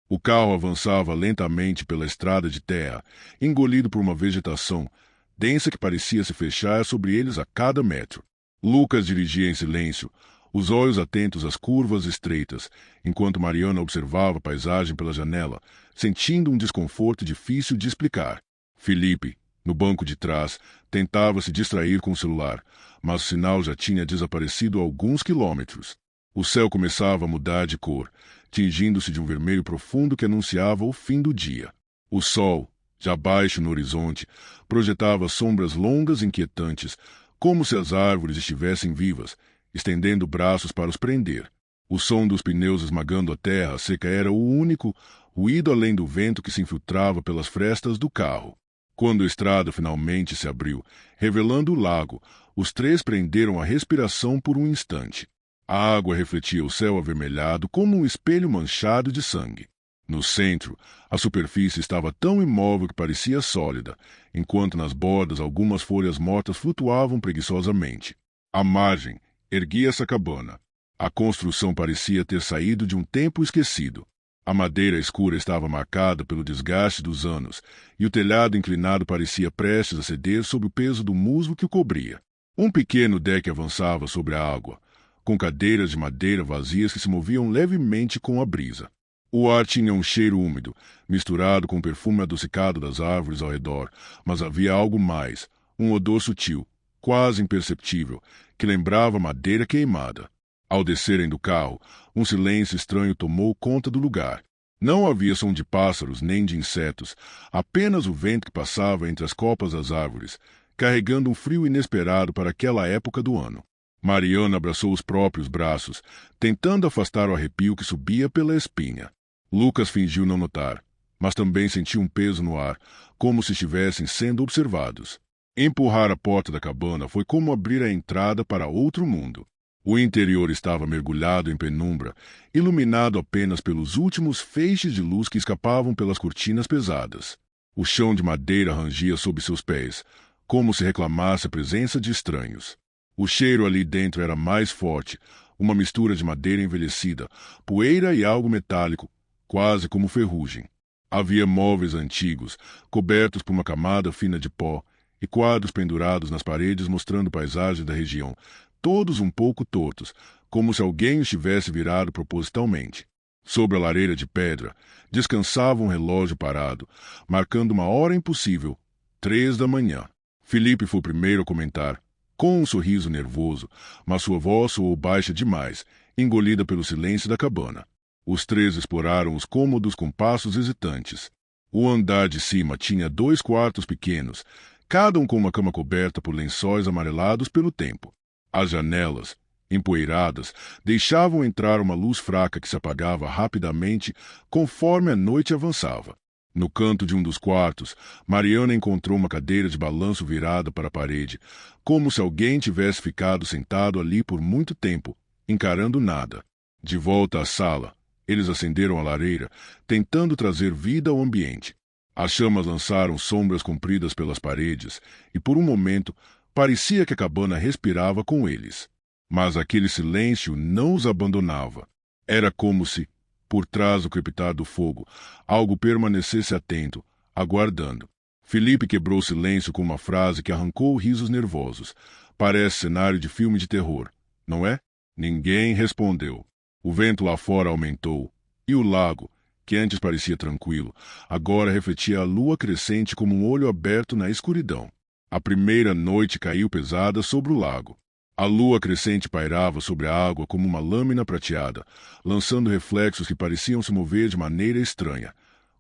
O carro avançava lentamente pela estrada de terra, engolido por uma vegetação densa que parecia se fechar sobre eles a cada metro. Lucas dirigia em silêncio, os olhos atentos às curvas estreitas, enquanto Mariana observava a paisagem pela janela, sentindo um desconforto difícil de explicar. Felipe, no banco de trás, tentava se distrair com o celular, mas o sinal já tinha desaparecido a alguns quilômetros. O céu começava a mudar de cor, tingindo-se de um vermelho profundo que anunciava o fim do dia. O sol, já baixo no horizonte, projetava sombras longas e inquietantes, como se as árvores estivessem vivas, estendendo braços para os prender. O som dos pneus esmagando a terra seca era o único ruído além do vento que se infiltrava pelas frestas do carro. Quando a estrada finalmente se abriu, revelando o lago, os três prenderam a respiração por um instante. A água refletia o céu avermelhado como um espelho manchado de sangue. No centro, a superfície estava tão imóvel que parecia sólida, enquanto nas bordas algumas folhas mortas flutuavam preguiçosamente. À margem, erguia-se a cabana. A construção parecia ter saído de um tempo esquecido. A madeira escura estava marcada pelo desgaste dos anos, e o telhado inclinado parecia prestes a ceder sob o peso do musgo que o cobria. Um pequeno deck avançava sobre a água, com cadeiras de madeira vazias que se moviam levemente com a brisa. O ar tinha um cheiro úmido, misturado com o perfume adocicado das árvores ao redor, mas havia algo mais, um odor sutil, quase imperceptível, que lembrava madeira queimada. Ao descerem do carro, um silêncio estranho tomou conta do lugar. Não havia som de pássaros nem de insetos, apenas o vento que passava entre as copas das árvores, carregando um frio inesperado para aquela época do ano. Mariana abraçou os próprios braços, tentando afastar o arrepio que subia pela espinha. Lucas fingiu não notar, mas também sentiu um peso no ar, como se estivessem sendo observados. Empurrar a porta da cabana foi como abrir a entrada para outro mundo. O interior estava mergulhado em penumbra, iluminado apenas pelos últimos feixes de luz que escapavam pelas cortinas pesadas. O chão de madeira rangia sob seus pés, como se reclamasse a presença de estranhos. O cheiro ali dentro era mais forte, uma mistura de madeira envelhecida, poeira e algo metálico, quase como ferrugem. Havia móveis antigos, cobertos por uma camada fina de pó, e quadros pendurados nas paredes mostrando paisagens da região, todos um pouco tortos, como se alguém os tivesse virado propositalmente. Sobre a lareira de pedra, descansava um relógio parado, marcando uma hora impossível, 3 da manhã. Felipe foi o primeiro a comentar, com um sorriso nervoso, mas sua voz soou baixa demais, engolida pelo silêncio da cabana. Os três exploraram os cômodos com passos hesitantes. O andar de cima tinha 2 quartos pequenos, cada um com uma cama coberta por lençóis amarelados pelo tempo. As janelas, empoeiradas, deixavam entrar uma luz fraca que se apagava rapidamente conforme a noite avançava. No canto de um dos quartos, Mariana encontrou uma cadeira de balanço virada para a parede, como se alguém tivesse ficado sentado ali por muito tempo, encarando nada. De volta à sala, eles acenderam a lareira, tentando trazer vida ao ambiente. As chamas lançaram sombras compridas pelas paredes, e por um momento parecia que a cabana respirava com eles. Mas aquele silêncio não os abandonava. Era como se, por trás do crepitar do fogo, algo permanecesse atento, aguardando. Felipe quebrou o silêncio com uma frase que arrancou risos nervosos. Parece cenário de filme de terror, não é? Ninguém respondeu. O vento lá fora aumentou, e o lago, que antes parecia tranquilo, agora refletia a lua crescente como um olho aberto na escuridão. A primeira noite caiu pesada sobre o lago. A lua crescente pairava sobre a água como uma lâmina prateada, lançando reflexos que pareciam se mover de maneira estranha,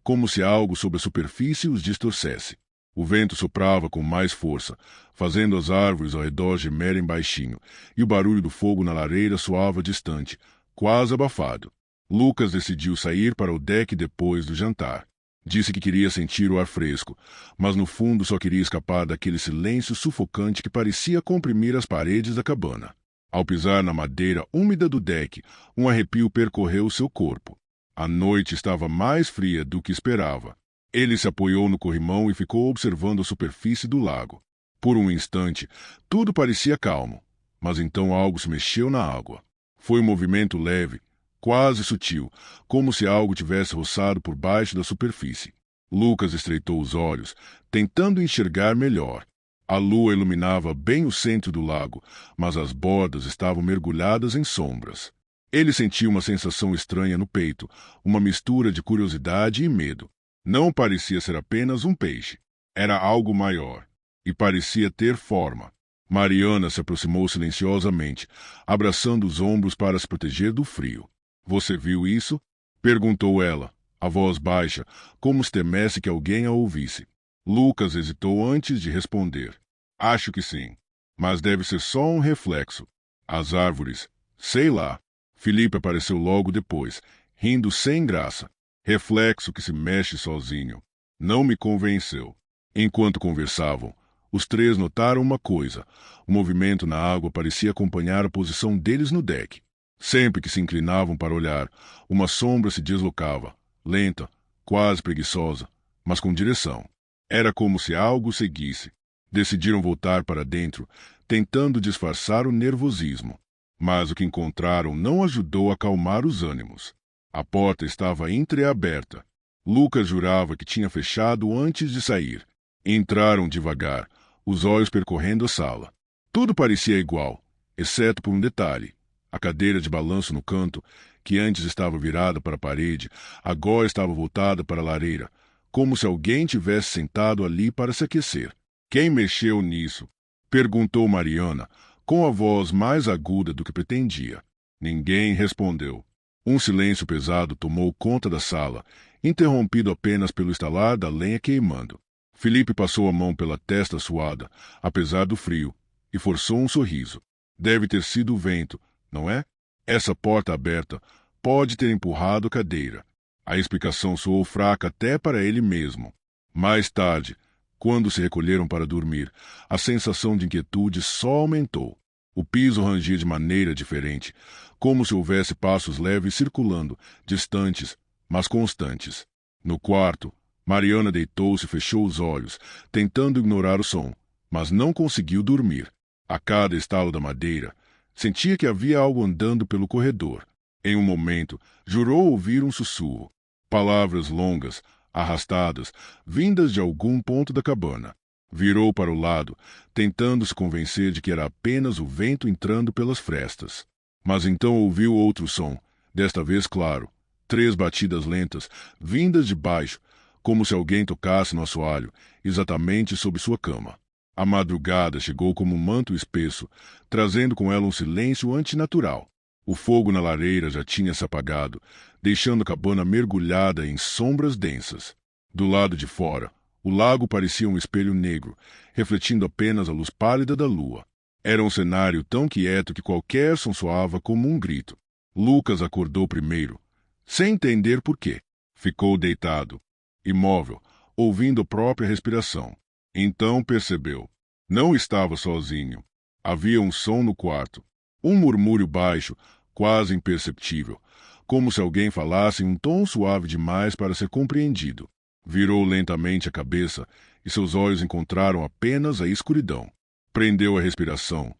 como se algo sobre a superfície os distorcesse. O vento soprava com mais força, fazendo as árvores ao redor gemerem baixinho, e o barulho do fogo na lareira soava distante, quase abafado. Lucas decidiu sair para o deck depois do jantar. Disse que queria sentir o ar fresco, mas no fundo só queria escapar daquele silêncio sufocante que parecia comprimir as paredes da cabana. Ao pisar na madeira úmida do deck, um arrepio percorreu seu corpo. A noite estava mais fria do que esperava. Ele se apoiou no corrimão e ficou observando a superfície do lago. Por um instante, tudo parecia calmo, mas então algo se mexeu na água. Foi um movimento leve, quase sutil, como se algo tivesse roçado por baixo da superfície. Lucas estreitou os olhos, tentando enxergar melhor. A lua iluminava bem o centro do lago, mas as bordas estavam mergulhadas em sombras. Ele sentiu uma sensação estranha no peito, uma mistura de curiosidade e medo. Não parecia ser apenas um peixe. Era algo maior. E parecia ter forma. Mariana se aproximou silenciosamente, abraçando os ombros para se proteger do frio. Você viu isso? Perguntou ela, a voz baixa, como se temesse que alguém a ouvisse. Lucas hesitou antes de responder. Acho que sim. Mas deve ser só um reflexo. As árvores. Sei lá. Felipe apareceu logo depois, rindo sem graça. Reflexo que se mexe sozinho. Não me convenceu. Enquanto conversavam, os três notaram uma coisa. O movimento na água parecia acompanhar a posição deles no deck. Sempre que se inclinavam para olhar, uma sombra se deslocava, lenta, quase preguiçosa, mas com direção. Era como se algo seguisse. Decidiram voltar para dentro, tentando disfarçar o nervosismo. Mas o que encontraram não ajudou a acalmar os ânimos. A porta estava entreaberta. Lucas jurava que tinha fechado antes de sair. Entraram devagar, os olhos percorrendo a sala. Tudo parecia igual, exceto por um detalhe. A cadeira de balanço no canto, que antes estava virada para a parede, agora estava voltada para a lareira, como se alguém tivesse sentado ali para se aquecer. Quem mexeu nisso? Perguntou Mariana, com a voz mais aguda do que pretendia. Ninguém respondeu. Um silêncio pesado tomou conta da sala, interrompido apenas pelo estalar da lenha queimando. Felipe passou a mão pela testa suada, apesar do frio, e forçou um sorriso. Deve ter sido o vento, não é? Essa porta aberta pode ter empurrado a cadeira. A explicação soou fraca até para ele mesmo. Mais tarde, quando se recolheram para dormir, a sensação de inquietude só aumentou. O piso rangia de maneira diferente, como se houvesse passos leves circulando, distantes, mas constantes. No quarto, Mariana deitou-se e fechou os olhos, tentando ignorar o som, mas não conseguiu dormir. A cada estalo da madeira, sentia que havia algo andando pelo corredor. Em um momento, jurou ouvir um sussurro. Palavras longas, arrastadas, vindas de algum ponto da cabana. Virou para o lado, tentando se convencer de que era apenas o vento entrando pelas frestas. Mas então ouviu outro som, desta vez claro. 3 batidas lentas, vindas de baixo, como se alguém tocasse no assoalho, exatamente sob sua cama. A madrugada chegou como um manto espesso, trazendo com ela um silêncio antinatural. O fogo na lareira já tinha se apagado, deixando a cabana mergulhada em sombras densas. Do lado de fora, o lago parecia um espelho negro, refletindo apenas a luz pálida da lua. Era um cenário tão quieto que qualquer som soava como um grito. Lucas acordou primeiro, sem entender por quê. Ficou deitado, imóvel, ouvindo a própria respiração. Então percebeu. Não estava sozinho. Havia um som no quarto. Um murmúrio baixo, quase imperceptível, como se alguém falasse em um tom suave demais para ser compreendido. Virou lentamente a cabeça e seus olhos encontraram apenas a escuridão. Prendeu a respiração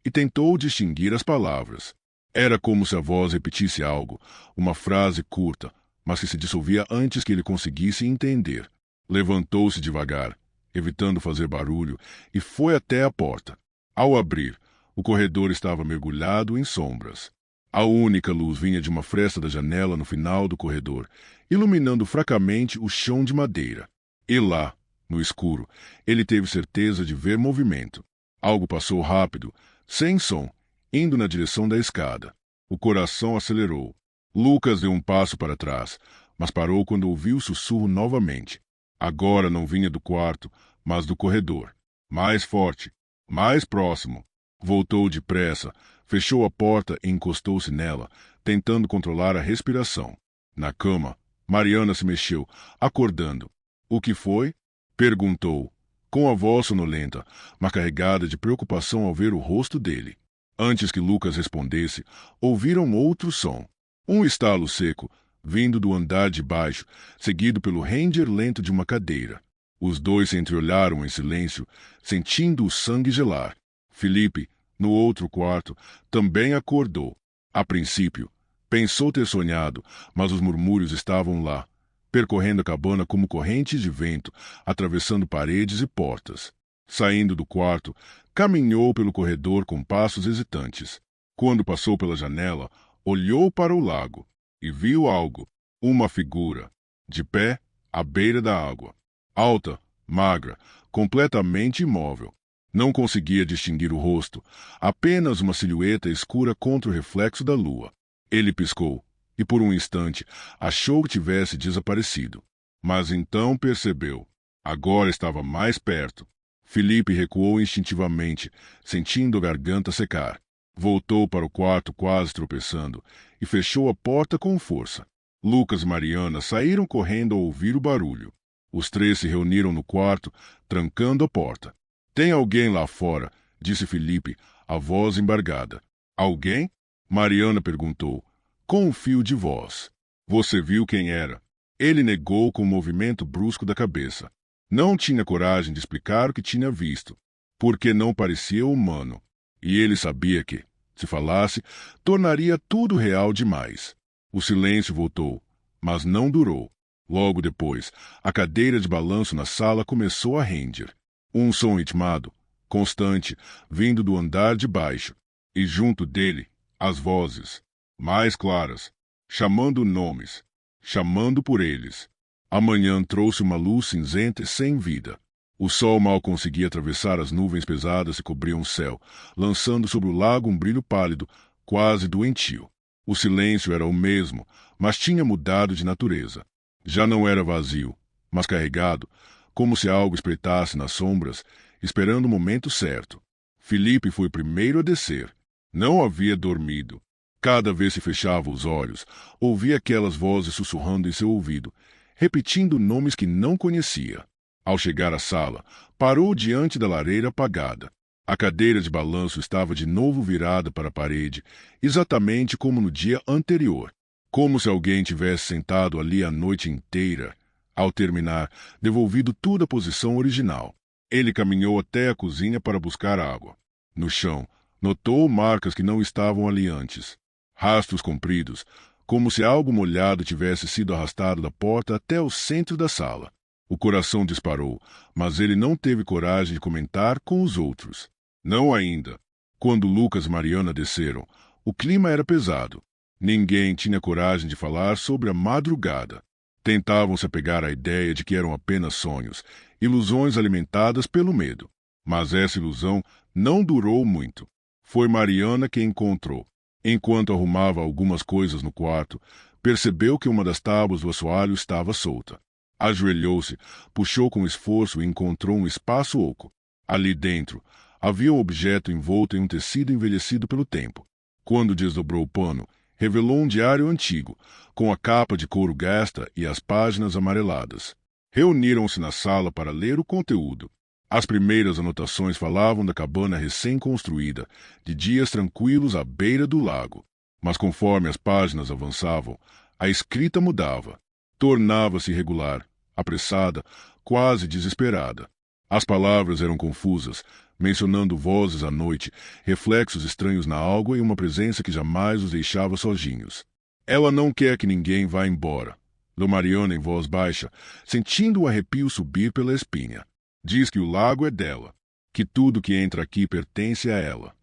e tentou distinguir as palavras. Era como se a voz repetisse algo, uma frase curta, mas que se dissolvia antes que ele conseguisse entender. Levantou-se devagar, evitando fazer barulho, e foi até a porta. Ao abrir, o corredor estava mergulhado em sombras. A única luz vinha de uma fresta da janela no final do corredor, iluminando fracamente o chão de madeira. E lá, no escuro, ele teve certeza de ver movimento. Algo passou rápido, sem som, indo na direção da escada. O coração acelerou. Lucas deu um passo para trás, mas parou quando ouviu o sussurro novamente. Agora não vinha do quarto, mas do corredor. Mais forte, mais próximo. Voltou depressa, fechou a porta e encostou-se nela, tentando controlar a respiração. Na cama, Mariana se mexeu, acordando. O que foi? Perguntou, com a voz sonolenta, mas carregada de preocupação ao ver o rosto dele. Antes que Lucas respondesse, ouviram outro som. Um estalo seco, vindo do andar de baixo, seguido pelo ranger lento de uma cadeira. Os dois se entreolharam em silêncio, sentindo o sangue gelar. Felipe, no outro quarto, também acordou. A princípio, Pensou ter sonhado, mas os murmúrios estavam lá, percorrendo a cabana como correntes de vento, atravessando paredes e portas. Saindo do quarto, caminhou pelo corredor com passos hesitantes. Quando passou pela janela, olhou para o lago e viu algo, uma figura, de pé, à beira da água. Alta, magra, completamente imóvel. Não conseguia distinguir o rosto, apenas uma silhueta escura contra o reflexo da lua. Ele piscou, e por um instante achou que tivesse desaparecido. Mas então percebeu. Agora estava mais perto. Felipe recuou instintivamente, sentindo a garganta secar. Voltou para o quarto quase tropeçando e fechou a porta com força. Lucas e Mariana saíram correndo ao ouvir o barulho. Os três se reuniram no quarto, trancando a porta. Tem alguém lá fora, disse Felipe, a voz embargada. Alguém? Mariana perguntou, com um fio de voz. Você viu quem era? Ele negou com um movimento brusco da cabeça. Não tinha coragem de explicar o que tinha visto, porque não parecia humano. E ele sabia que, se falasse, tornaria tudo real demais. O silêncio voltou, mas não durou. Logo depois, a cadeira de balanço na sala começou a render. Um som ritmado, constante, vindo do andar de baixo. E junto dele, as vozes, mais claras, chamando nomes, chamando por eles. A manhã trouxe uma luz cinzenta e sem vida. O sol mal conseguia atravessar as nuvens pesadas que cobriam o céu, lançando sobre o lago um brilho pálido, quase doentio. O silêncio era o mesmo, mas tinha mudado de natureza. Já não era vazio, mas carregado, como se algo espreitasse nas sombras, esperando o momento certo. Felipe foi o primeiro a descer. Não havia dormido. Cada vez que fechava os olhos, ouvia aquelas vozes sussurrando em seu ouvido, repetindo nomes que não conhecia. Ao chegar à sala, parou diante da lareira apagada. A cadeira de balanço estava de novo virada para a parede, exatamente como no dia anterior, como se alguém tivesse sentado ali a noite inteira. Ao terminar, devolvido tudo à posição original. Ele caminhou até a cozinha para buscar água. No chão, notou marcas que não estavam ali antes. Rastros compridos, como se algo molhado tivesse sido arrastado da porta até o centro da sala. O coração disparou, mas ele não teve coragem de comentar com os outros. Não ainda. Quando Lucas e Mariana desceram, o clima era pesado. Ninguém tinha coragem de falar sobre a madrugada. Tentavam se apegar à ideia de que eram apenas sonhos, ilusões alimentadas pelo medo. Mas essa ilusão não durou muito. Foi Mariana quem encontrou. Enquanto arrumava algumas coisas no quarto, percebeu que uma das tábuas do assoalho estava solta. Ajoelhou-se, puxou com esforço e encontrou um espaço oco. Ali dentro, havia um objeto envolto em um tecido envelhecido pelo tempo. Quando desdobrou o pano, revelou um diário antigo, com a capa de couro gasta e as páginas amareladas. Reuniram-se na sala para ler o conteúdo. As primeiras anotações falavam da cabana recém-construída, de dias tranquilos à beira do lago. Mas conforme as páginas avançavam, a escrita mudava. Tornava-se irregular, apressada, quase desesperada. As palavras eram confusas, mencionando vozes à noite, reflexos estranhos na água e uma presença que jamais os deixava sozinhos. Ela não quer que ninguém vá embora. Leu Mariana em voz baixa, sentindo o arrepio subir pela espinha. Diz que o lago é dela, que tudo que entra aqui pertence a ela.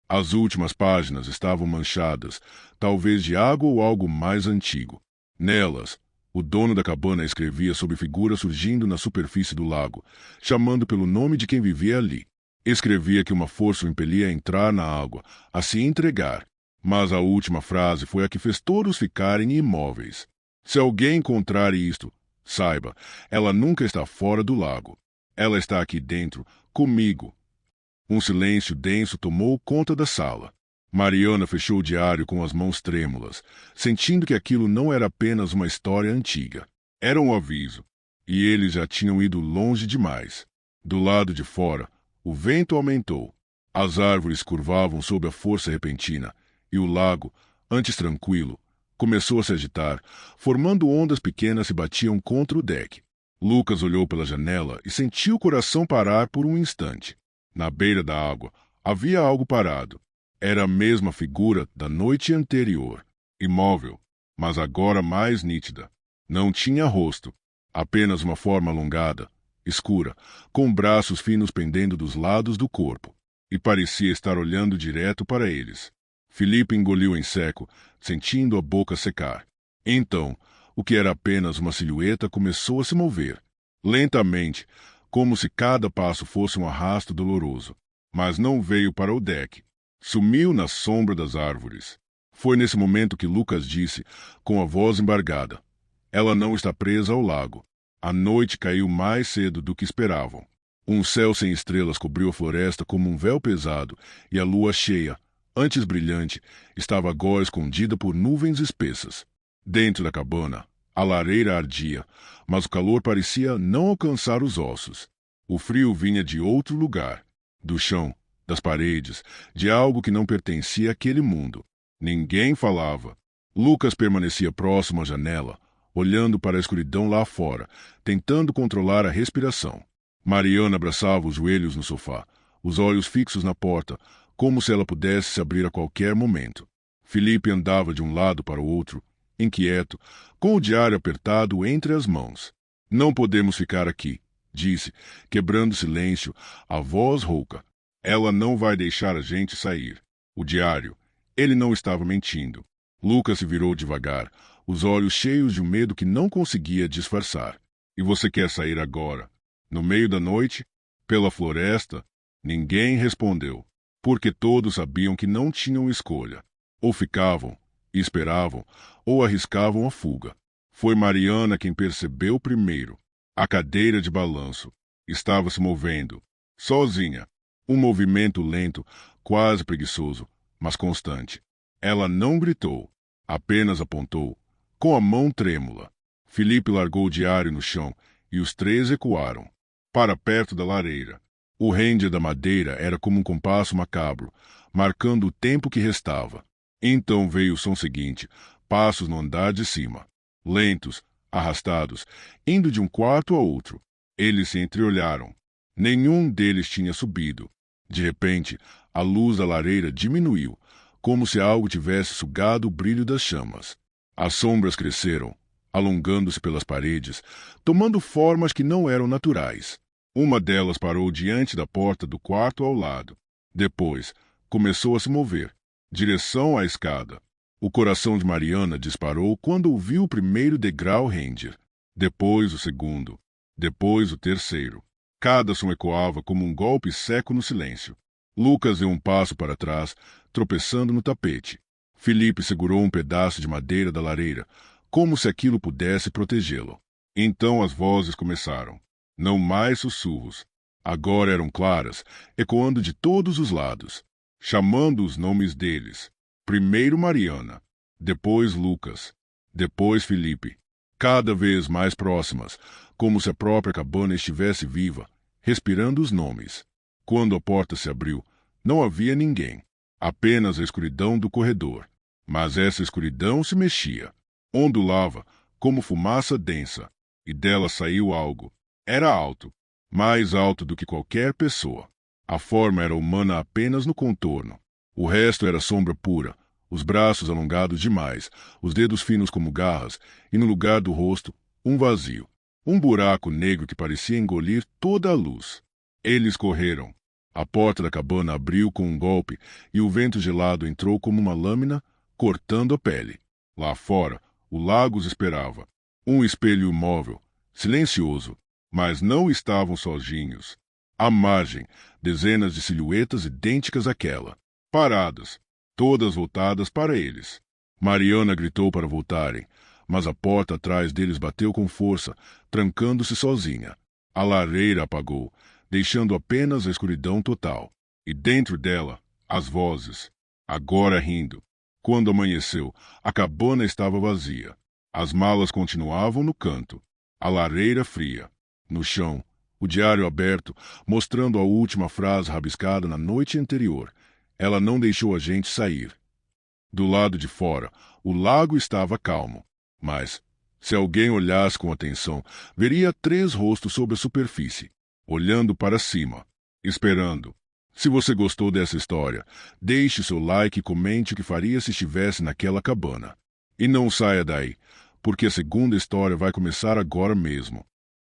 As últimas páginas estavam manchadas, talvez de água ou algo mais antigo. Nelas, o dono da cabana escrevia sobre figuras surgindo na superfície do lago, chamando pelo nome de quem vivia ali. Escrevia que uma força o impelia a entrar na água, a se entregar. Mas a última frase foi a que fez todos ficarem imóveis. Se alguém encontrar isto, saiba, ela nunca está fora do lago. Ela está aqui dentro, comigo. Um silêncio denso tomou conta da sala. Mariana fechou o diário com as mãos trêmulas, sentindo que aquilo não era apenas uma história antiga. Era um aviso. E eles já tinham ido longe demais. Do lado de fora, o vento aumentou. As árvores curvavam sob a força repentina, e o lago, antes tranquilo, começou a se agitar, formando ondas pequenas que batiam contra o deck. Lucas olhou pela janela e sentiu o coração parar por um instante. Na beira da água, havia algo parado. Era a mesma figura da noite anterior. imóvel, mas agora mais nítida. Não tinha rosto, apenas uma forma alongada, escura, com braços finos pendendo dos lados do corpo, e parecia estar olhando direto para eles. Filipe engoliu em seco, sentindo a boca secar. Então, o que era apenas uma silhueta começou a se mover, lentamente, como se cada passo fosse um arrasto doloroso. Mas não veio para o deck. Sumiu na sombra das árvores. Foi nesse momento que Lucas disse, com a voz embargada: ela não está presa ao lago. A noite caiu mais cedo do que esperavam. Um céu sem estrelas cobriu a floresta como um véu pesado, e a lua cheia, antes brilhante, estava agora escondida por nuvens espessas. Dentro da cabana, a lareira ardia, mas o calor parecia não alcançar os ossos. O frio vinha de outro lugar, do chão, das paredes, de algo que não pertencia àquele mundo. Ninguém falava. Lucas permanecia próximo à janela, olhando para a escuridão lá fora, tentando controlar a respiração. Mariana abraçava os joelhos no sofá, os olhos fixos na porta, como se ela pudesse se abrir a qualquer momento. Filipe andava de um lado para o outro, inquieto, com o diário apertado entre as mãos. Não podemos ficar aqui, disse, quebrando o silêncio, a voz rouca. Ela não vai deixar a gente sair. O diário. Ele não estava mentindo. Lucas se virou devagar, os olhos cheios de um medo que não conseguia disfarçar. E você quer sair agora? No meio da noite? Pela floresta? Ninguém respondeu, porque todos sabiam que não tinham escolha. Ou ficavam, e esperavam, ou arriscavam a fuga. Foi Mariana quem percebeu primeiro. A cadeira de balanço estava se movendo, sozinha. Um movimento lento, quase preguiçoso, mas constante. Ela não gritou, apenas apontou, com a mão trêmula. Filipe largou o diário no chão e os três recuaram, para perto da lareira. O rende da madeira era como um compasso macabro, marcando o tempo que restava. Então veio o som seguinte, passos no andar de cima, lentos, arrastados, indo de um quarto a outro. Eles se entreolharam. Nenhum deles tinha subido. De repente, a luz da lareira diminuiu, como se algo tivesse sugado o brilho das chamas. As sombras cresceram, alongando-se pelas paredes, tomando formas que não eram naturais. Uma delas parou diante da porta do quarto ao lado. Depois, começou a se mover, direção à escada. O coração de Mariana disparou quando ouviu o primeiro degrau render. Depois o segundo. Depois o terceiro. Cada som ecoava como um golpe seco no silêncio. Lucas deu um passo para trás, tropeçando no tapete. Filipe segurou um pedaço de madeira da lareira, como se aquilo pudesse protegê-lo. Então as vozes começaram. Não mais sussurros. Agora eram claras, ecoando de todos os lados, chamando os nomes deles. Primeiro Mariana, depois Lucas, depois Filipe. Cada vez mais próximas, como se a própria cabana estivesse viva, respirando os nomes. Quando a porta se abriu, não havia ninguém, apenas a escuridão do corredor. Mas essa escuridão se mexia, ondulava, como fumaça densa, e dela saiu algo. Era alto, mais alto do que qualquer pessoa. A forma era humana apenas no contorno. O resto era sombra pura, os braços alongados demais, os dedos finos como garras, e no lugar do rosto, um vazio. Um buraco negro que parecia engolir toda a luz. Eles correram. A porta da cabana abriu com um golpe e o vento gelado entrou como uma lâmina, cortando a pele. Lá fora, o lago os esperava. Um espelho imóvel, silencioso, mas não estavam sozinhos. À margem, dezenas de silhuetas idênticas àquela, paradas, todas voltadas para eles. Mariana gritou para voltarem, mas a porta atrás deles bateu com força, trancando-se sozinha. A lareira apagou, deixando apenas a escuridão total. E dentro dela, as vozes, agora rindo. Quando amanheceu, a cabana estava vazia. As malas continuavam no canto. A lareira fria. No chão, o diário aberto, mostrando a última frase rabiscada na noite anterior. Ela não deixou a gente sair. Do lado de fora, o lago estava calmo. Mas, se alguém olhasse com atenção, veria 3 rostos sobre a superfície, olhando para cima, esperando. Se você gostou dessa história, deixe seu like e comente o que faria se estivesse naquela cabana. E não saia daí, porque a segunda história vai começar agora mesmo.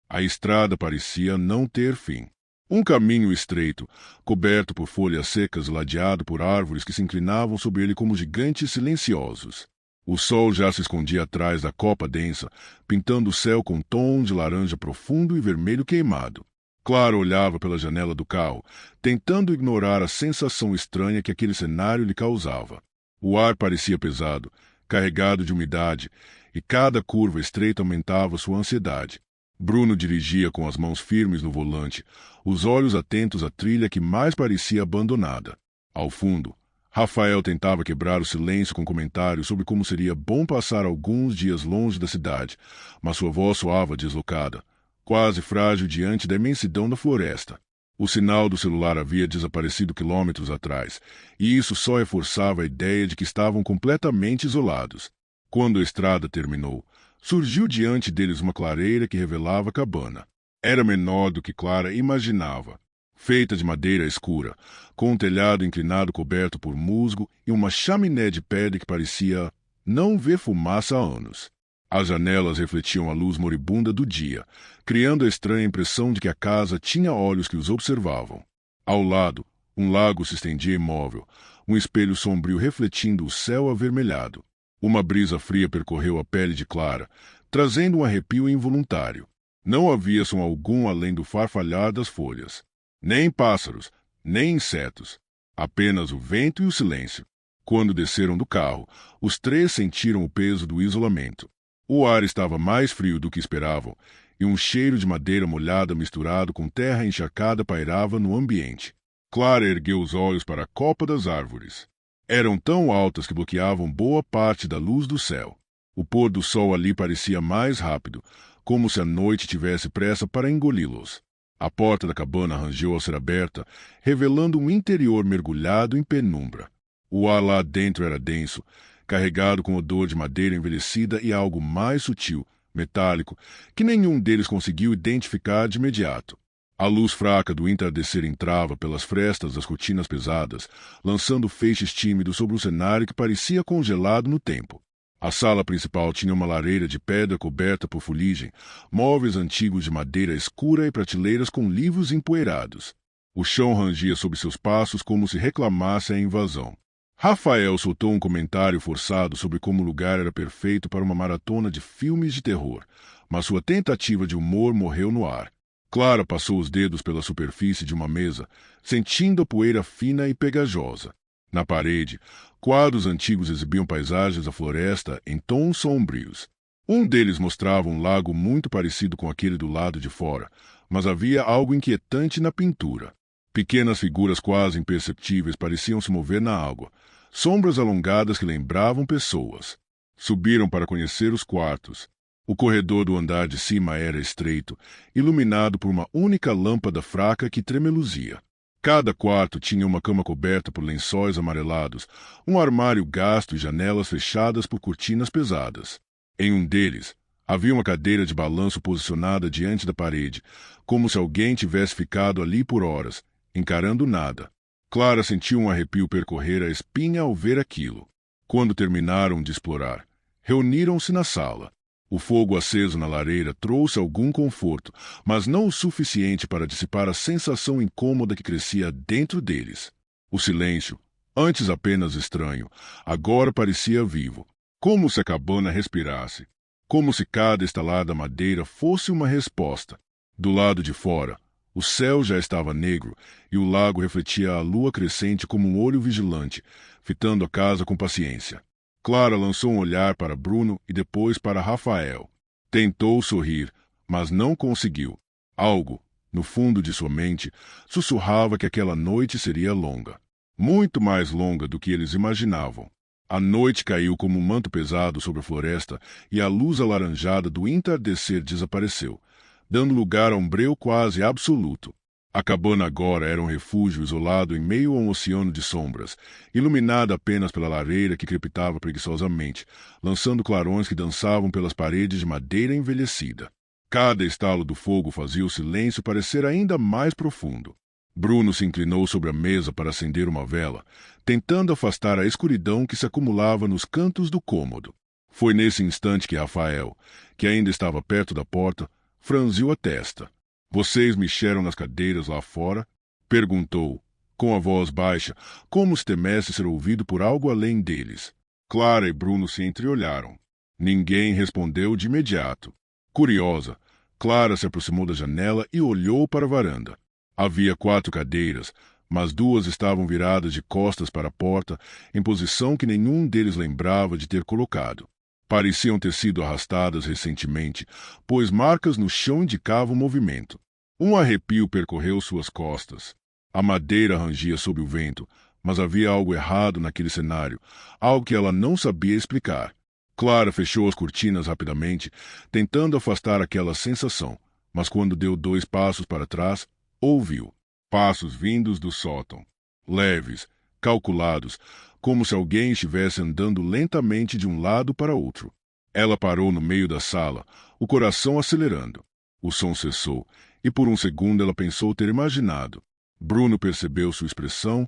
A estrada parecia não ter fim. Um caminho estreito, coberto por folhas secas, ladeado por árvores que se inclinavam sobre ele como gigantes silenciosos. O sol já se escondia atrás da copa densa, pintando o céu com tons de laranja profundo e vermelho queimado. Clara olhava pela janela do carro, tentando ignorar a sensação estranha que aquele cenário lhe causava. O ar parecia pesado, carregado de umidade, e cada curva estreita aumentava sua ansiedade. Bruno dirigia com as mãos firmes no volante, os olhos atentos à trilha que mais parecia abandonada. Ao fundo, Rafael tentava quebrar o silêncio com comentários sobre como seria bom passar alguns dias longe da cidade, mas sua voz soava deslocada, quase frágil diante da imensidão da floresta. O sinal do celular havia desaparecido quilômetros atrás, e isso só reforçava a ideia de que estavam completamente isolados. Quando a estrada terminou, surgiu diante deles uma clareira que revelava a cabana. Era menor do que Clara imaginava, feita de madeira escura, com um telhado inclinado coberto por musgo e uma chaminé de pedra que parecia não ver fumaça há anos. As janelas refletiam a luz moribunda do dia, criando a estranha impressão de que a casa tinha olhos que os observavam. Ao lado, um lago se estendia imóvel, um espelho sombrio refletindo o céu avermelhado. Uma brisa fria percorreu a pele de Clara, trazendo um arrepio involuntário. Não havia som algum além do farfalhar das folhas. Nem pássaros, nem insetos. Apenas o vento e o silêncio. Quando desceram do carro, os três sentiram o peso do isolamento. O ar estava mais frio do que esperavam, e um cheiro de madeira molhada misturado com terra encharcada pairava no ambiente. Clara ergueu os olhos para a copa das árvores. Eram tão altas que bloqueavam boa parte da luz do céu. O pôr do sol ali parecia mais rápido, como se a noite tivesse pressa para engoli-los. A porta da cabana rangeu ao ser aberta, revelando um interior mergulhado em penumbra. O ar lá dentro era denso, carregado com odor de madeira envelhecida e algo mais sutil, metálico, que nenhum deles conseguiu identificar de imediato. A luz fraca do entardecer entrava pelas frestas das cortinas pesadas, lançando feixes tímidos sobre um cenário que parecia congelado no tempo. A sala principal tinha uma lareira de pedra coberta por fuligem, móveis antigos de madeira escura e prateleiras com livros empoeirados. O chão rangia sob seus passos como se reclamasse a invasão. Rafael soltou um comentário forçado sobre como o lugar era perfeito para uma maratona de filmes de terror, mas sua tentativa de humor morreu no ar. Clara passou os dedos pela superfície de uma mesa, sentindo a poeira fina e pegajosa. Na parede, quadros antigos exibiam paisagens da floresta em tons sombrios. Um deles mostrava um lago muito parecido com aquele do lado de fora, mas havia algo inquietante na pintura. Pequenas figuras quase imperceptíveis pareciam se mover na água, sombras alongadas que lembravam pessoas. Subiram para conhecer os quartos. O corredor do andar de cima era estreito, iluminado por uma única lâmpada fraca que tremeluzia. Cada quarto tinha uma cama coberta por lençóis amarelados, um armário gasto e janelas fechadas por cortinas pesadas. Em um deles, havia uma cadeira de balanço posicionada diante da parede, como se alguém tivesse ficado ali por horas, encarando nada. Clara sentiu um arrepio percorrer a espinha ao ver aquilo. Quando terminaram de explorar, reuniram-se na sala. O fogo aceso na lareira trouxe algum conforto, mas não o suficiente para dissipar a sensação incômoda que crescia dentro deles. O silêncio, antes apenas estranho, agora parecia vivo, como se a cabana respirasse, como se cada estalar da madeira fosse uma resposta. Do lado de fora, o céu já estava negro e o lago refletia a lua crescente como um olho vigilante, fitando a casa com paciência. Clara lançou um olhar para Bruno e depois para Rafael. Tentou sorrir, mas não conseguiu. Algo, no fundo de sua mente, sussurrava que aquela noite seria longa. Muito mais longa do que eles imaginavam. A noite caiu como um manto pesado sobre a floresta e a luz alaranjada do entardecer desapareceu, dando lugar a um breu quase absoluto. A cabana agora era um refúgio isolado em meio a um oceano de sombras, iluminada apenas pela lareira que crepitava preguiçosamente, lançando clarões que dançavam pelas paredes de madeira envelhecida. Cada estalo do fogo fazia o silêncio parecer ainda mais profundo. Bruno se inclinou sobre a mesa para acender uma vela, tentando afastar a escuridão que se acumulava nos cantos do cômodo. Foi nesse instante que Rafael, que ainda estava perto da porta, franziu a testa. Vocês mexeram nas cadeiras lá fora? Perguntou, com a voz baixa, como se temesse ser ouvido por algo além deles. Clara e Bruno se entreolharam. Ninguém respondeu de imediato. Curiosa, Clara se aproximou da janela e olhou para a varanda. Havia 4 cadeiras, mas 2 estavam viradas de costas para a porta, em posição que nenhum deles lembrava de ter colocado. Pareciam ter sido arrastadas recentemente, pois marcas no chão indicavam movimento. Um arrepio percorreu suas costas. A madeira rangia sob o vento, mas havia algo errado naquele cenário, algo que ela não sabia explicar. Clara fechou as cortinas rapidamente, tentando afastar aquela sensação, mas quando deu 2 passos para trás, ouviu passos vindos do sótão. Leves, calculados, como se alguém estivesse andando lentamente de um lado para outro. Ela parou no meio da sala, o coração acelerando. O som cessou, e por um segundo ela pensou ter imaginado. Bruno percebeu sua expressão,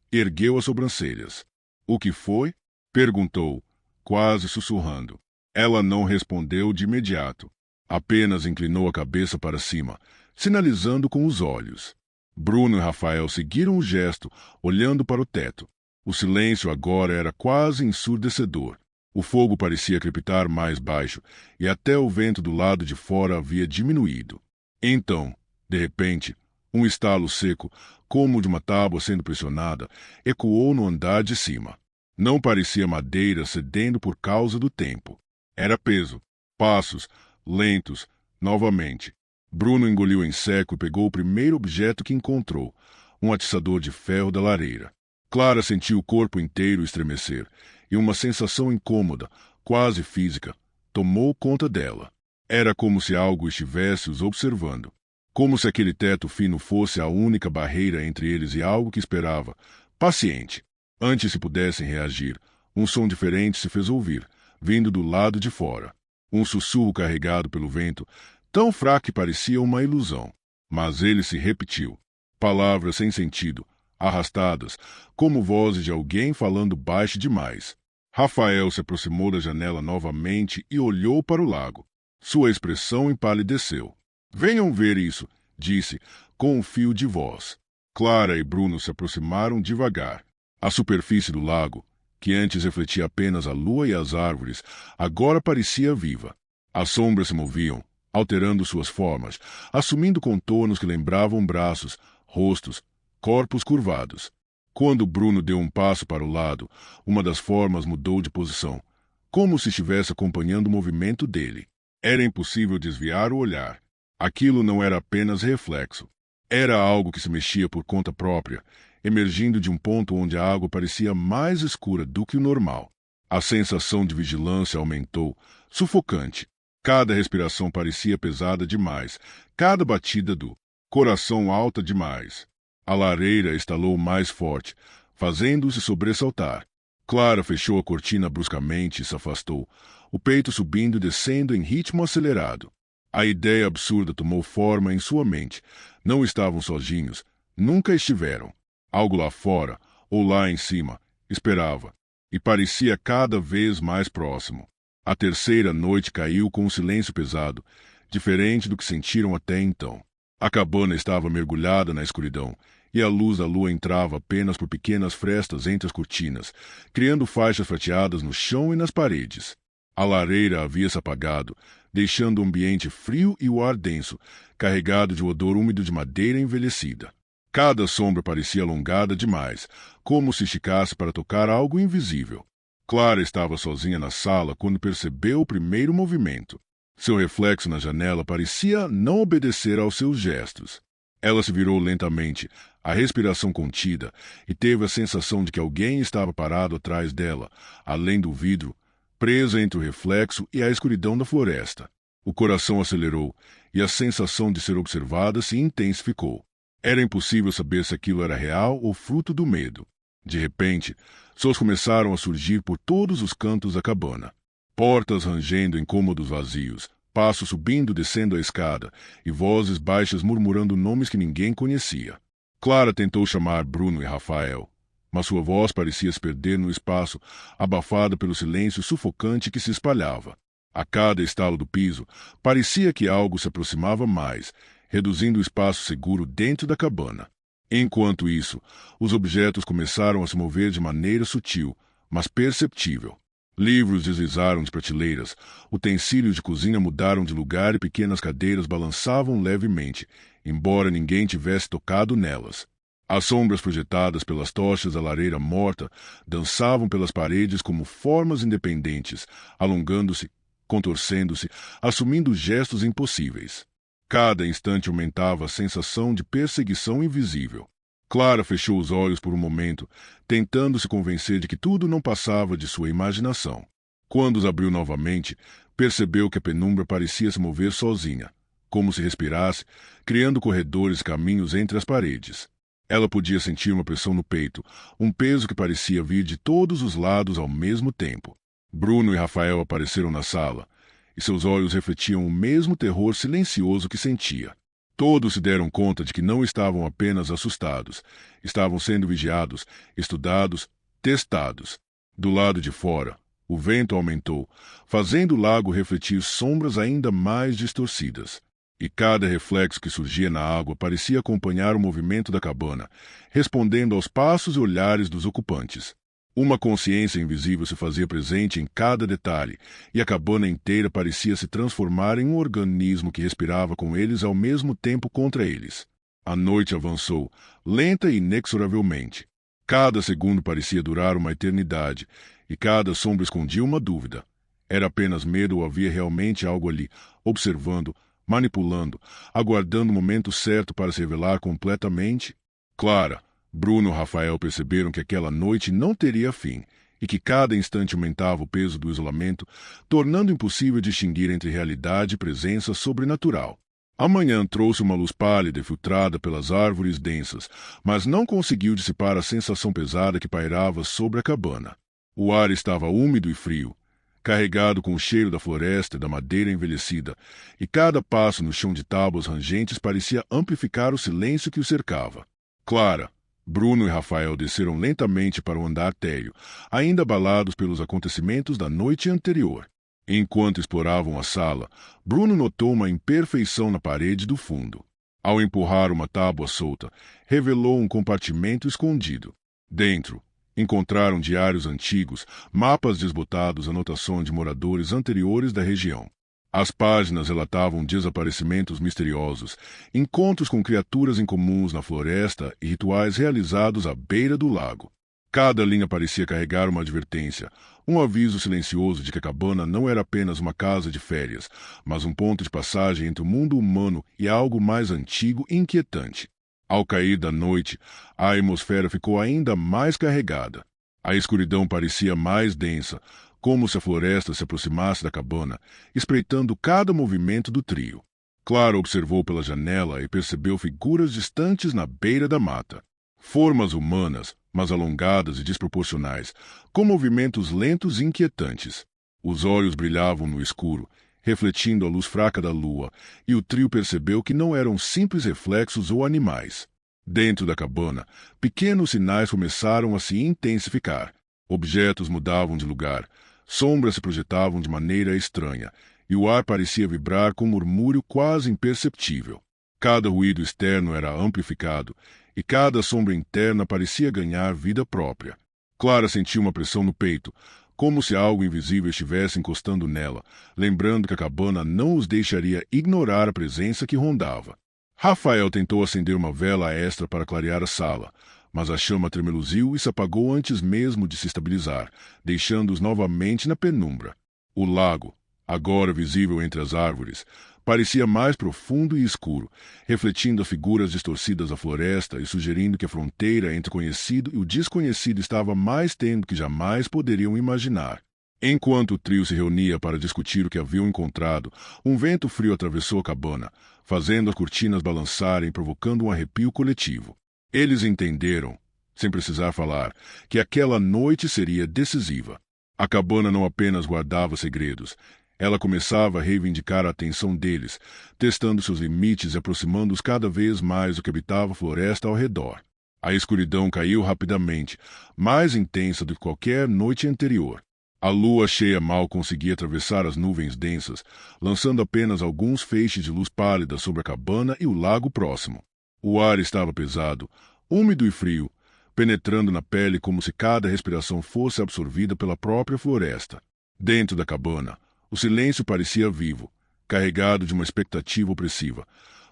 ergueu as sobrancelhas. "O que foi?" perguntou, quase sussurrando. Ela não respondeu de imediato. Apenas inclinou a cabeça para cima, sinalizando com os olhos. Bruno e Rafael seguiram o gesto, olhando para o teto. O silêncio agora era quase ensurdecedor. O fogo parecia crepitar mais baixo, e até o vento do lado de fora havia diminuído. Então, de repente, um estalo seco, como de uma tábua sendo pressionada, ecoou no andar de cima. Não parecia madeira cedendo por causa do tempo. Era peso. Passos, lentos, novamente. Bruno engoliu em seco e pegou o primeiro objeto que encontrou, um atiçador de ferro da lareira. Clara sentiu o corpo inteiro estremecer, e uma sensação incômoda, quase física, tomou conta dela. Era como se algo estivesse os observando. Como se aquele teto fino fosse a única barreira entre eles e algo que esperava, paciente. Antes se pudessem reagir, um som diferente se fez ouvir, vindo do lado de fora. Um sussurro carregado pelo vento, tão fraco que parecia uma ilusão. Mas ele se repetiu. Palavras sem sentido, arrastadas, como vozes de alguém falando baixo demais. Rafael se aproximou da janela novamente e olhou para o lago. Sua expressão empalideceu. "Venham ver isso", disse, com um fio de voz. Clara e Bruno se aproximaram devagar. A superfície do lago, que antes refletia apenas a lua e as árvores, agora parecia viva. As sombras se moviam, alterando suas formas, assumindo contornos que lembravam braços, rostos, corpos curvados. Quando Bruno deu um passo para o lado, uma das formas mudou de posição, como se estivesse acompanhando o movimento dele. Era impossível desviar o olhar. Aquilo não era apenas reflexo. Era algo que se mexia por conta própria, emergindo de um ponto onde a água parecia mais escura do que o normal. A sensação de vigilância aumentou, sufocante. Cada respiração parecia pesada demais, cada batida do coração alta demais. A lareira estalou mais forte, fazendo-se sobressaltar. Clara fechou a cortina bruscamente e se afastou, o peito subindo e descendo em ritmo acelerado. A ideia absurda tomou forma em sua mente. Não estavam sozinhos, nunca estiveram. Algo lá fora, ou lá em cima, esperava, e parecia cada vez mais próximo. A terceira noite caiu com um silêncio pesado, diferente do que sentiram até então. A cabana estava mergulhada na escuridão, e a luz da lua entrava apenas por pequenas frestas entre as cortinas, criando faixas prateadas no chão e nas paredes. A lareira havia se apagado, deixando o ambiente frio e o ar denso, carregado de um odor úmido de madeira envelhecida. Cada sombra parecia alongada demais, como se esticasse para tocar algo invisível. Clara estava sozinha na sala quando percebeu o primeiro movimento. Seu reflexo na janela parecia não obedecer aos seus gestos. Ela se virou lentamente, a respiração contida, e teve a sensação de que alguém estava parado atrás dela, além do vidro, presa entre o reflexo e a escuridão da floresta. O coração acelerou, e a sensação de ser observada se intensificou. Era impossível saber se aquilo era real ou fruto do medo. De repente, sons começaram a surgir por todos os cantos da cabana. Portas rangendo em cômodos vazios, passos subindo e descendo a escada, e vozes baixas murmurando nomes que ninguém conhecia. Clara tentou chamar Bruno e Rafael. mas sua voz parecia se perder no espaço, abafada pelo silêncio sufocante que se espalhava. A cada estalo do piso, parecia que algo se aproximava mais, reduzindo o espaço seguro dentro da cabana. Enquanto isso, os objetos começaram a se mover de maneira sutil, mas perceptível. Livros deslizaram de prateleiras, utensílios de cozinha mudaram de lugar e pequenas cadeiras balançavam levemente, embora ninguém tivesse tocado nelas. As sombras projetadas pelas tochas da lareira morta dançavam pelas paredes como formas independentes, alongando-se, contorcendo-se, assumindo gestos impossíveis. Cada instante aumentava a sensação de perseguição invisível. Clara fechou os olhos por um momento, tentando se convencer de que tudo não passava de sua imaginação. Quando os abriu novamente, percebeu que a penumbra parecia se mover sozinha, como se respirasse, criando corredores e caminhos entre as paredes. Ela podia sentir uma pressão no peito, um peso que parecia vir de todos os lados ao mesmo tempo. Bruno e Rafael apareceram na sala, e seus olhos refletiam o mesmo terror silencioso que sentia. Todos se deram conta de que não estavam apenas assustados, estavam sendo vigiados, estudados, testados. Do lado de fora, o vento aumentou, fazendo o lago refletir sombras ainda mais distorcidas. E cada reflexo que surgia na água parecia acompanhar o movimento da cabana, respondendo aos passos e olhares dos ocupantes. Uma consciência invisível se fazia presente em cada detalhe, e a cabana inteira parecia se transformar em um organismo que respirava com eles ao mesmo tempo contra eles. A noite avançou, lenta e inexoravelmente. Cada segundo parecia durar uma eternidade, e cada sombra escondia uma dúvida. Era apenas medo ou havia realmente algo ali, observando, manipulando, aguardando o momento certo para se revelar completamente? Clara, Bruno e Rafael perceberam que aquela noite não teria fim e que cada instante aumentava o peso do isolamento, tornando impossível distinguir entre realidade e presença sobrenatural. A manhã trouxe uma luz pálida e filtrada pelas árvores densas, mas não conseguiu dissipar a sensação pesada que pairava sobre a cabana. O ar estava úmido e frio, carregado com o cheiro da floresta e da madeira envelhecida, e cada passo no chão de tábuas rangentes parecia amplificar o silêncio que o cercava. Clara, Bruno e Rafael desceram lentamente para o andar térreo, ainda abalados pelos acontecimentos da noite anterior. Enquanto exploravam a sala, Bruno notou uma imperfeição na parede do fundo. Ao empurrar uma tábua solta, revelou um compartimento escondido. Dentro, encontraram diários antigos, mapas desbotados, anotações de moradores anteriores da região. As páginas relatavam desaparecimentos misteriosos, encontros com criaturas incomuns na floresta e rituais realizados à beira do lago. Cada linha parecia carregar uma advertência, um aviso silencioso de que a cabana não era apenas uma casa de férias, mas um ponto de passagem entre o mundo humano e algo mais antigo e inquietante. Ao cair da noite, a atmosfera ficou ainda mais carregada. A escuridão parecia mais densa, como se a floresta se aproximasse da cabana, espreitando cada movimento do trio. Clara observou pela janela e percebeu figuras distantes na beira da mata. Formas humanas, mas alongadas e desproporcionais, com movimentos lentos e inquietantes. Os olhos brilhavam no escuro, refletindo a luz fraca da lua, e o trio percebeu que não eram simples reflexos ou animais. Dentro da cabana, pequenos sinais começaram a se intensificar. Objetos mudavam de lugar, sombras se projetavam de maneira estranha, e o ar parecia vibrar com um murmúrio quase imperceptível. Cada ruído externo era amplificado, e cada sombra interna parecia ganhar vida própria. Clara sentiu uma pressão no peito, como se algo invisível estivesse encostando nela, lembrando que a cabana não os deixaria ignorar a presença que rondava. Rafael tentou acender uma vela extra para clarear a sala, mas a chama tremeluziu e se apagou antes mesmo de se estabilizar, deixando-os novamente na penumbra. O lago, agora visível entre as árvores, parecia mais profundo e escuro, refletindo as figuras distorcidas da floresta e sugerindo que a fronteira entre o conhecido e o desconhecido estava mais tênue do que jamais poderiam imaginar. Enquanto o trio se reunia para discutir o que haviam encontrado, um vento frio atravessou a cabana, fazendo as cortinas balançarem e provocando um arrepio coletivo. Eles entenderam, sem precisar falar, que aquela noite seria decisiva. A cabana não apenas guardava segredos, ela começava a reivindicar a atenção deles, testando seus limites e aproximando-os cada vez mais do que habitava a floresta ao redor. A escuridão caiu rapidamente, mais intensa do que qualquer noite anterior. A lua cheia mal conseguia atravessar as nuvens densas, lançando apenas alguns feixes de luz pálida sobre a cabana e o lago próximo. O ar estava pesado, úmido e frio, penetrando na pele como se cada respiração fosse absorvida pela própria floresta. Dentro da cabana, o silêncio parecia vivo, carregado de uma expectativa opressiva,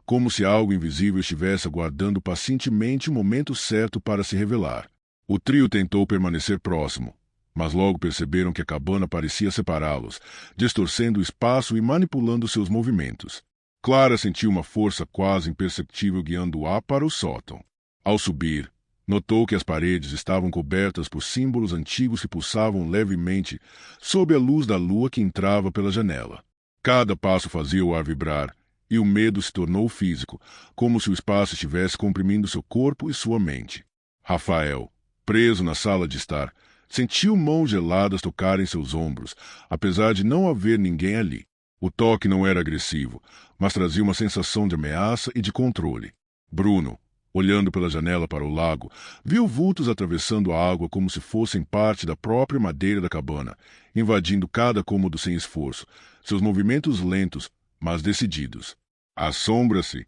como se algo invisível estivesse aguardando pacientemente o momento certo para se revelar. O trio tentou permanecer próximo, mas logo perceberam que a cabana parecia separá-los, distorcendo o espaço e manipulando seus movimentos. Clara sentiu uma força quase imperceptível guiando-a para o sótão. Ao subir, notou que as paredes estavam cobertas por símbolos antigos que pulsavam levemente sob a luz da lua que entrava pela janela. Cada passo fazia o ar vibrar, e o medo se tornou físico, como se o espaço estivesse comprimindo seu corpo e sua mente. Rafael, preso na sala de estar, sentiu mãos geladas tocarem seus ombros, apesar de não haver ninguém ali. O toque não era agressivo, mas trazia uma sensação de ameaça e de controle. Bruno, olhando pela janela para o lago, viu vultos atravessando a água como se fossem parte da própria madeira da cabana, invadindo cada cômodo sem esforço, seus movimentos lentos, mas decididos. As sombras se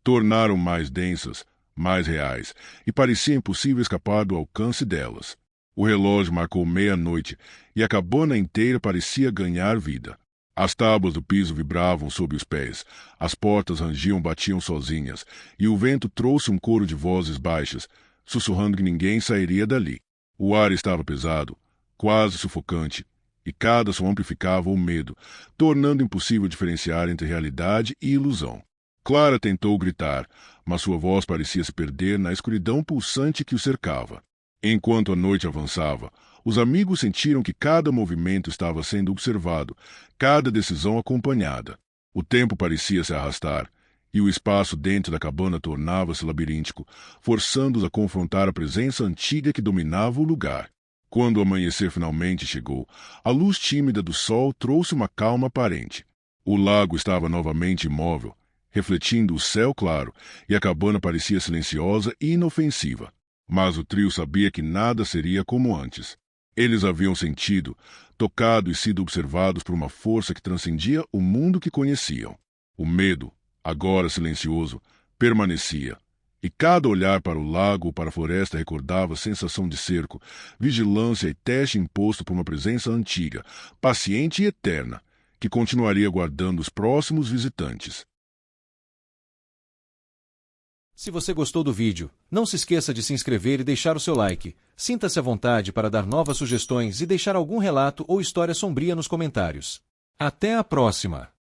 tornaram mais densas, mais reais, e parecia impossível escapar do alcance delas. O relógio marcou meia-noite e a cabana inteira parecia ganhar vida. As tábuas do piso vibravam sob os pés, as portas rangiam, batiam sozinhas, e o vento trouxe um coro de vozes baixas, sussurrando que ninguém sairia dali. O ar estava pesado, quase sufocante, e cada som amplificava o medo, tornando impossível diferenciar entre realidade e ilusão. Clara tentou gritar, mas sua voz parecia se perder na escuridão pulsante que o cercava. Enquanto a noite avançava, os amigos sentiram que cada movimento estava sendo observado, cada decisão acompanhada. O tempo parecia se arrastar, e o espaço dentro da cabana tornava-se labiríntico, forçando-os a confrontar a presença antiga que dominava o lugar. Quando o amanhecer finalmente chegou, a luz tímida do sol trouxe uma calma aparente. O lago estava novamente imóvel, refletindo o céu claro, e a cabana parecia silenciosa e inofensiva. Mas o trio sabia que nada seria como antes. Eles haviam sentido, tocado e sido observados por uma força que transcendia o mundo que conheciam. O medo, agora silencioso, permanecia, e cada olhar para o lago ou para a floresta recordava a sensação de cerco, vigilância e teste imposto por uma presença antiga, paciente e eterna, que continuaria guardando os próximos visitantes. Se você gostou do vídeo, não se esqueça de se inscrever e deixar o seu like. Sinta-se à vontade para dar novas sugestões e deixar algum relato ou história sombria nos comentários. Até a próxima!